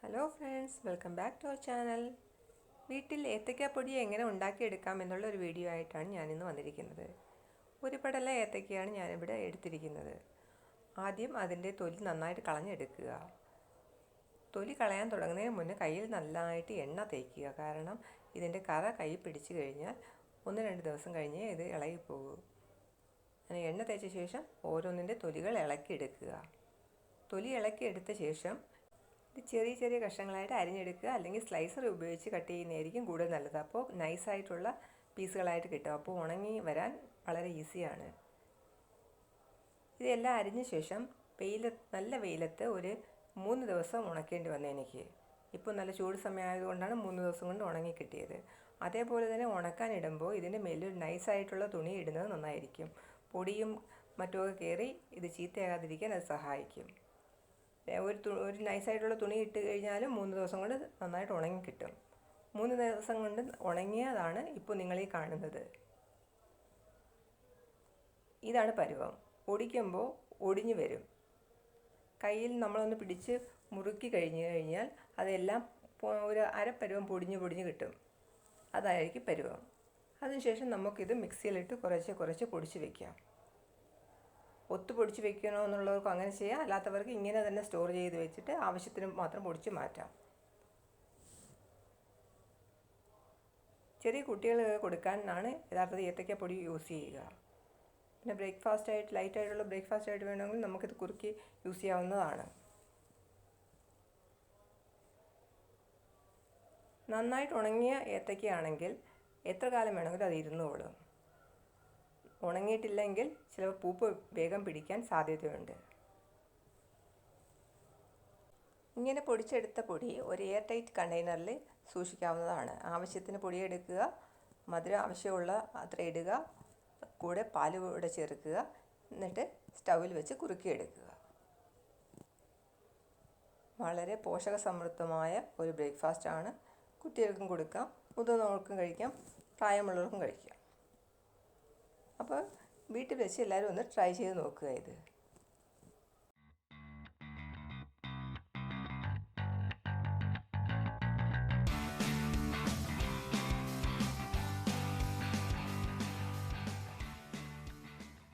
Hello friends, welcome back to our channel. വീട്ടിൽ ഏത്തയ്ക്കാപ്പൊടി എങ്ങനെ ഉണ്ടാക്കിയെടുക്കാം എന്നുള്ള ഒരു വീഡിയോ ആയിട്ടാണ് ഞാനിന്ന് വന്നിരിക്കുന്നത്. ഒരു പടല ഏത്തയ്ക്കയാണ് ഞാനിവിടെ എടുത്തിരിക്കുന്നത്. ആദ്യം അതിൻ്റെ തൊലി നന്നായിട്ട് കളഞ്ഞെടുക്കുക. തൊലി കളയാൻ തുടങ്ങുന്നതിന് മുന്നേ കയ്യിൽ നന്നായിട്ട് എണ്ണ തേക്കുക. കാരണം ഇതിൻ്റെ കറ കൈ പിടിച്ചു കഴിഞ്ഞാൽ 1-2 ദിവസം കഴിഞ്ഞേ ഇത് ഇളകിപ്പോകൂ. അങ്ങനെ എണ്ണ തേച്ച ശേഷം ഓരോന്നിൻ്റെ തൊലികൾ ഇളക്കിയെടുക്കുക. തൊലി ഇളക്കിയെടുത്ത ശേഷം ഇത് ചെറിയ ചെറിയ കഷ്ണങ്ങളായിട്ട് അരിഞ്ഞെടുക്കുക, അല്ലെങ്കിൽ സ്ലൈസർ ഉപയോഗിച്ച് കട്ട് ചെയ്യുന്നതായിരിക്കും കൂടുതൽ നല്ലത്. അപ്പോൾ നൈസായിട്ടുള്ള പീസുകളായിട്ട് കിട്ടും. അപ്പോൾ ഉണങ്ങി വരാൻ വളരെ ഈസിയാണ്. ഇതെല്ലാം അരിഞ്ഞ ശേഷം നല്ല വെയിലത്ത് ഒരു 3 ദിവസം ഉണക്കേണ്ടി വന്നു എനിക്ക്. ഇപ്പോൾ നല്ല ചൂട് സമയമായതുകൊണ്ടാണ് 3 ദിവസം കൊണ്ട് ഉണങ്ങി കിട്ടിയത്. അതേപോലെ തന്നെ ഉണക്കാനിടുമ്പോൾ ഇതിൻ്റെ മേലൊരു നൈസായിട്ടുള്ള തുണി ഇടുന്നത് നന്നായിരിക്കും. പൊടിയും മറ്റുമൊക്കെ കയറി ഇത് ചീത്തയാകാതിരിക്കാൻ അത് സഹായിക്കും. ഒരു നൈസായിട്ടുള്ള തുണി ഇട്ട് കഴിഞ്ഞാലും 3 ദിവസം കൊണ്ട് നന്നായിട്ട് ഉണങ്ങി കിട്ടും. 3 ദിവസം കൊണ്ട് ഉണങ്ങിയതാണ് ഇപ്പോൾ നിങ്ങളീ കാണുന്നത്. ഇതാണ് പരുവം. ഒടിക്കുമ്പോൾ ഒടിഞ്ഞു വരും. കയ്യിൽ നമ്മളൊന്ന് പിടിച്ച് മുറുക്കി കഴിഞ്ഞാൽ അതെല്ലാം ഒരു അരപ്പരുവം പൊടിഞ്ഞ് കിട്ടും. അതായിരിക്കും പരുവം. അതിനുശേഷം നമുക്കിത് മിക്സിയിലിട്ട് കുറച്ച് പൊടിച്ച് വയ്ക്കാം. പൊടിച്ച് വെക്കണോ എന്നുള്ളവർക്ക് അങ്ങനെ ചെയ്യാം. അല്ലാത്തവർക്ക് ഇങ്ങനെ തന്നെ സ്റ്റോർ ചെയ്ത് വെച്ചിട്ട് ആവശ്യത്തിന് മാത്രം പൊടിച്ച് മാറ്റാം. ചെറിയ കുട്ടികൾക്ക് കൊടുക്കാനാണ് യഥാർത്ഥത്തിൽ ഏത്തയ്ക്കാപ്പൊടി യൂസ് ചെയ്യുക. പിന്നെ ലൈറ്റായിട്ടുള്ള ബ്രേക്ക്ഫാസ്റ്റ് ആയിട്ട് വേണമെങ്കിൽ നമുക്കിത് കുറുക്കി യൂസ് ചെയ്യാവുന്നതാണ്. നന്നായിട്ട് ഉണങ്ങിയ ഏത്തയ്ക്കയാണെങ്കിൽ എത്ര കാലം വേണമെങ്കിലും അത് ഇരുന്നോളും. ഉണങ്ങിയിട്ടില്ലെങ്കിൽ ചിലപ്പോൾ പൂപ്പ് വേഗം പിടിക്കാൻ സാധ്യതയുണ്ട്. ഇങ്ങനെ പൊടിച്ചെടുത്ത പൊടി ഒരു എയർ ടൈറ്റ് കണ്ടെയ്നറിൽ സൂക്ഷിക്കാവുന്നതാണ്. ആവശ്യത്തിന് പൊടിയെടുക്കുക, മധുരം ആവശ്യമുള്ള അത്ര ഇടുക, കൂടെ പാൽ കൂടെ ചേർക്കുക. എന്നിട്ട് സ്റ്റൗവിൽ വെച്ച് കുറുക്കിയെടുക്കുക. വളരെ പോഷകസമൃദ്ധമായ ഒരു ബ്രേക്ക്ഫാസ്റ്റാണ്. കുട്ടികൾക്കും കൊടുക്കാം, മുതിർന്നവർക്കും കഴിക്കാം, പ്രായമുള്ളവർക്കും കഴിക്കാം. അപ്പോൾ വീട്ടിൽ വെച്ച് എല്ലാവരും ഒന്ന് ട്രൈ ചെയ്ത് നോക്കുക ഇത്.